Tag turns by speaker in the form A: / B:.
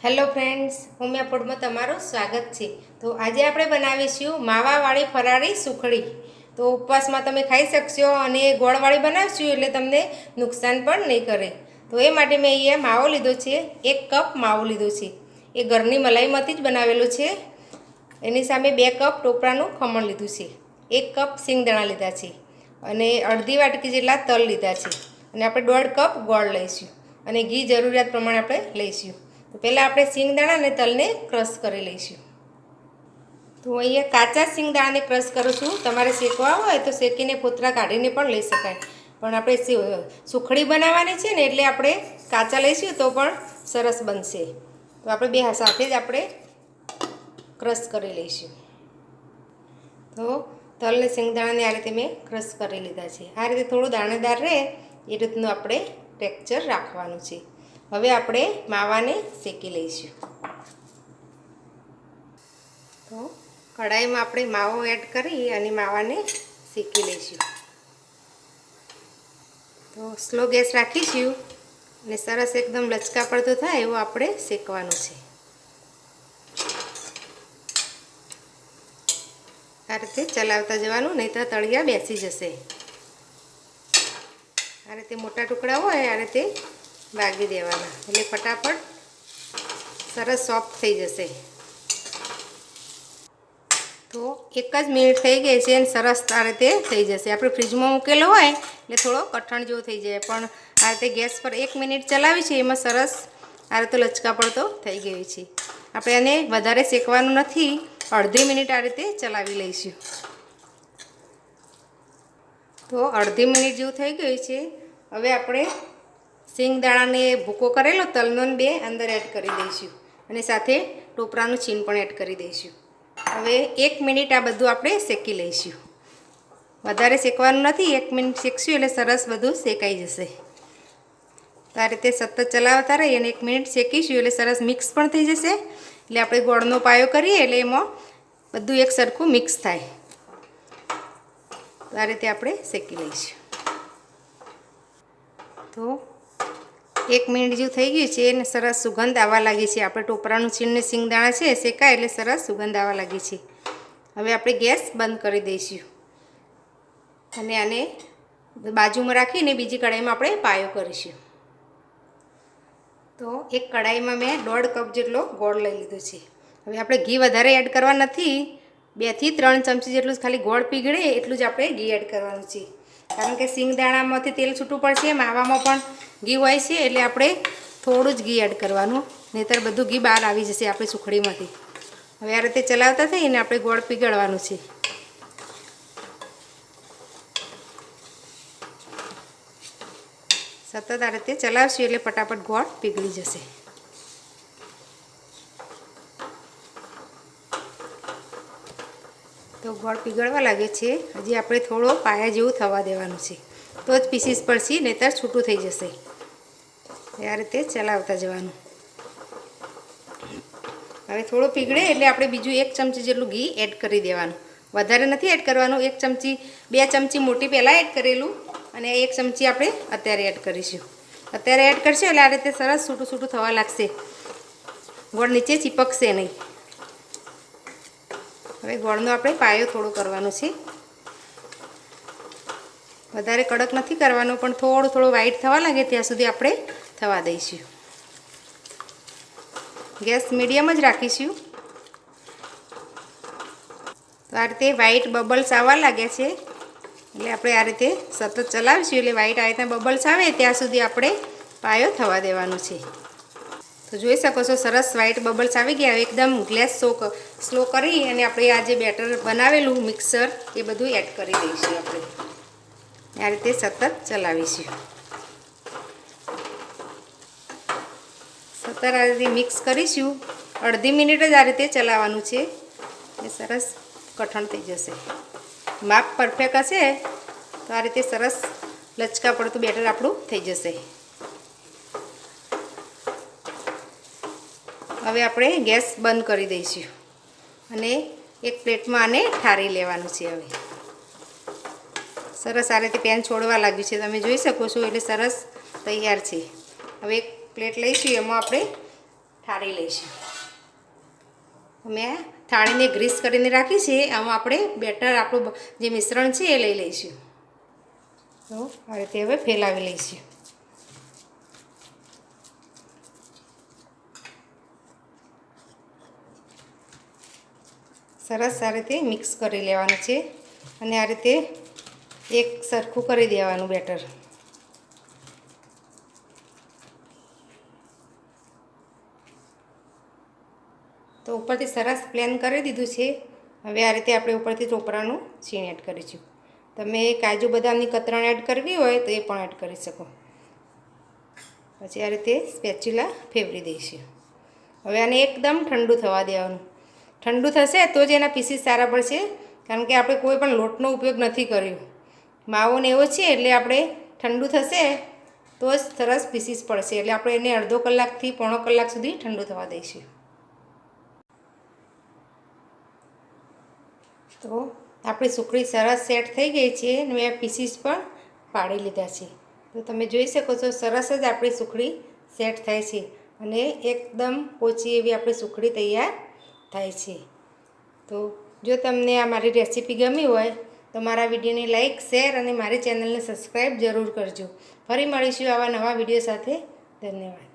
A: Hello friends, Umiya ફૂડમાં તમારું સ્વાગત છે। તો આજે આપણે બનાવીશું માવાવાળી ફરાળી સુખડી। તો ઉપવાસમાં તમે ખાઈ શકશો અને ગોળવાળી બનાવશું એટલે તમને નુકસાન પણ નહીં કરે। તો એ માટે મેં અહીંયા માવો લીધો છે, 1 કપ માવો લીધો છે। એ ઘરની મલાઈમાંથી જ બનાવેલો છે। એની સામે 2 કપ ટોપરાનું ખમણ લીધું છે, 1 કપ સિંગદાણા લીધા છે અને અડધી વાટકી જેટલા તલ લીધા છે અને આપણે 1.5 કપ ગોળ લઈશું અને ઘી જરૂરિયાત પ્રમાણે આપણે લઈશું। તો પહેલાં આપણે સિંગદાણા અને તલને ક્રશ કરી લઈશું। તો અહીંયા કાચા સિંગદાણાને ક્રશ કરું છું। તમારે શેકવા હોય તો શેકીને ફોતરા કાઢીને પણ લઈ શકાય, પણ આપણે સુખડી બનાવવાની છે ને એટલે આપણે કાચા લઈશું તો પણ સરસ બનશે। તો આપણે બે સાથે જ આપણે ક્રશ કરી લઈશું। તો તલ અને સિંગદાણાને આ રીતે મેં ક્રશ કરી લીધા છે। આ રીતે થોડું દાણેદાર રહે એ રીતનું આપણે ટેક્સચર રાખવાનું છે। હવે આપણે માવાને શેકી લઈશું। તો કઢાઈમાં આપણે માવો એડ કરી અને માવાને શેકી લઈશું। તો સ્લો ગેસ રાખીશું અને સરસ એકદમ લચકા પડતો થાય એવું આપણે શેકવાનું છે। આ રીતે ચલાવતા જવાનું, નહીં તો તળિયા બેસી જશે। આ રીતે મોટા ટુકડા હોય આ રીતે ભાગી દેવાના એટલે ફટાફટ સરસ સોફ્ટ થઈ જશે। તો 1 જ મિનિટ થઈ ગઈ છે અને સરસ આ રીતે થઈ જશે। આપણે ફ્રીજમાં મૂકેલો હોય એટલે થોડો કઠણ જેવો થઈ જાય, પણ આ રીતે ગેસ પર 1 મિનિટ ચલાવી છે એમાં સરસ આ રીતે લચકા પડતો થઈ ગયો છે। આપણે એને વધારે શેકવાનું નથી, અડધી મિનિટ આ રીતે ચલાવી લઈશું। તો અડધી મિનિટ જેવું થઈ ગયું છે। હવે આપણે સિંગદાણાને ભૂકો કરેલો તલનો 2 અંદર એડ કરી દઈશું અને સાથે ટોપરાનું છીણ પણ એડ કરી દઈશું। હવે 1 મિનિટ આ બધું આપણે શેકી લઈશું, વધારે શેકવાનું નથી। 1 મિનિટ શેકશું એટલે સરસ બધું શેકાઈ જશે। તો આ રીતે સતત ચલાવતા રહીએ અને 1 મિનિટ શેકીશું એટલે સરસ મિક્સ પણ થઈ જશે। એટલે આપણે ગોળનો પાયો કરીએ એટલે એમાં બધું એક સરખું મિક્સ થાય। તો આ રીતે આપણે શેકી લઈશું। તો 1 મિનિટ જેવું થઈ ગયું છે અને સરસ સુગંધ આવવા લાગી છે। આપણે ટોપરાનું છીણ ને સિંગદાણા છે શેકાય એટલે સરસ સુગંધ આવવા લાગી છે। હવે આપણે ગેસ બંધ કરી દઈશું અને આને બાજુમાં રાખીને બીજી કઢાઈમાં આપણે પાયો કરીશું। તો એક કઢાઈમાં મેં 1.5 કપ જેટલો ગોળ લઈ લીધો છે। હવે આપણે ઘી વધારે એડ કરવા નથી, 2 થી 3 ચમચી જેટલું ખાલી ગોળ પીગળે એટલું જ આપણે ઘી એડ કરવાનું છે, કારણ કે સિંગદાણામાંથી તેલ છૂટું પડશે, માવામાં પણ ઘી હોય છે એટલે આપણે થોડું જ ઘી એડ કરવાનું, નહીંતર બધું ઘી બહાર આવી જશે આપણી સુખડીમાંથી। હવે આ રીતે ચલાવતા થઈને આપણે ગોળ પીગળવાનું છે। સતત આ રીતે ચલાવશું એટલે ફટાફટ ગોળ પીગળી જશે। તો ગોળ પીગળવા લાગે છે, હજી આપણે થોડો પાયા જેવું થવા દેવાનું છે, તો જ પીસીસ પડશે, નહીંતર છૂટું થઈ જશે। આ રીતે ચલાવતા જવાનું। હવે થોડું પીગળે એટલે આપણે બીજું 1 ચમચી જેટલું ઘી એડ કરી દેવાનું, વધારે નથી એડ કરવાનું। 1 ચમચી 2 ચમચી મોટી પહેલાં એડ કરેલું અને 1 ચમચી આપણે અત્યારે એડ કરીશું। અત્યારે એડ કરશું એટલે આ રીતે સરસ છૂટું છૂટું થવા લાગશે, ગોળ નીચે ચીપકશે નહીં। હવે ગોળનો આપણે પાયો થોડો કરવાનો છે, વધારે કડક નથી કરવાનો, પણ થોડો વ્હાઈટ થવા લાગે ત્યાં સુધી આપણે થવા દઈશું। ગેસ મીડિયમ જ રાખીશું। તો આ રીતે વ્હાઈટ બબલ્સ આવવા લાગ્યા છે એટલે આપણે આ રીતે સતત ચલાવીશું એટલે વ્હાઈટ આ રીતના બબલ્સ આવે ત્યાં સુધી આપણે પાયો થવા દેવાનો છે। તો જોઈ શકો છો સરસ વ્હાઈટ બબલ્સ આવી ગયા। એકદમ ગેસ સ્લો કરી અને આપણે આ જે બેટર બનાવેલું મિક્સર એ બધું એડ કરી દઈશું। આપણે આ રીતે સતત ચલાવીશું, સતત આ રીતે મિક્સ કરીશું। અડધી મિનિટ જ આ રીતે ચલાવવાનું છે એ સરસ કઠણ થઈ જશે। માપ પરફેક્ટ હશે તો આ રીતે સરસ લચકા પડતું બેટર આપણું થઈ જશે। હવે આપણે ગેસ બંધ કરી દઈશું અને એક પ્લેટમાં આને ઠારી લેવાનું છે। હવે સરસ આ રીતે પેન છોડવા લાગ્યું છે, તમે જોઈ શકો છો, એટલે સરસ તૈયાર છે। હવે એક પ્લેટ લઈશું, એમાં આપણે ઠારી લઈશું. મેં થાળીને ગ્રીસ કરીને રાખી છે. આમાં આપણે બેટર આપણું જે મિશ્રણ છે એ લઈ લઈશું. તો આ રીતે હવે ફેલાવી લઈશું. સરસ આ રીતે મિક્સ કરી લેવાનું છે અને આ રીતે એક સરખું કરી દેવાનું બેટર. તો ઉપરથી સરસ પ્લેન કરી દીધું છે. હવે આ રીતે આપણે ઉપરથી ટોપરાનું છીણ એડ કરીશું. તમે કાજુ બદામની કતરણ એડ કરવી હોય તો એ પણ એડ કરી શકો. પછી આ રીતે સ્પેચ્યુલા ફેરવી દઈશું. હવે આને એકદમ ઠંડુ થવા દેવાનું. ઠંડુ થશે તો જ એના પીસીસ સારા પડશે, કારણ કે આપણે કોઈ પણ લોટનો ઉપયોગ નથી કર્યો. માવો ને એવો છે એટલે આપણે ઠંડુ થશે તો જ સરસ પીસીસ પડશે. એટલે આપણે એને અડધો કલાકથી પોણો કલાક સુધી ઠંડુ થવા દઈશું. તો આપણી સુખડી સરસ સેટ થઈ ગઈ છે અને મેં પીસીસ પણ પાડી લીધા છે. તો તમે જોઈ શકો છો સરસ જ આપણી સુખડી સેટ થાય છે અને એકદમ પોચી એવી આપણી સુખડી તૈયાર થાય છે. તો જો તમને આ મારી રેસીપી ગમી હોય તો મારા વિડીયોને લાઈક, શેર અને મારી ચેનલને સબસ્ક્રાઈબ જરૂર કરજો. ફરી મળીશું આવા નવા વિડીયો સાથે. ધન્યવાદ.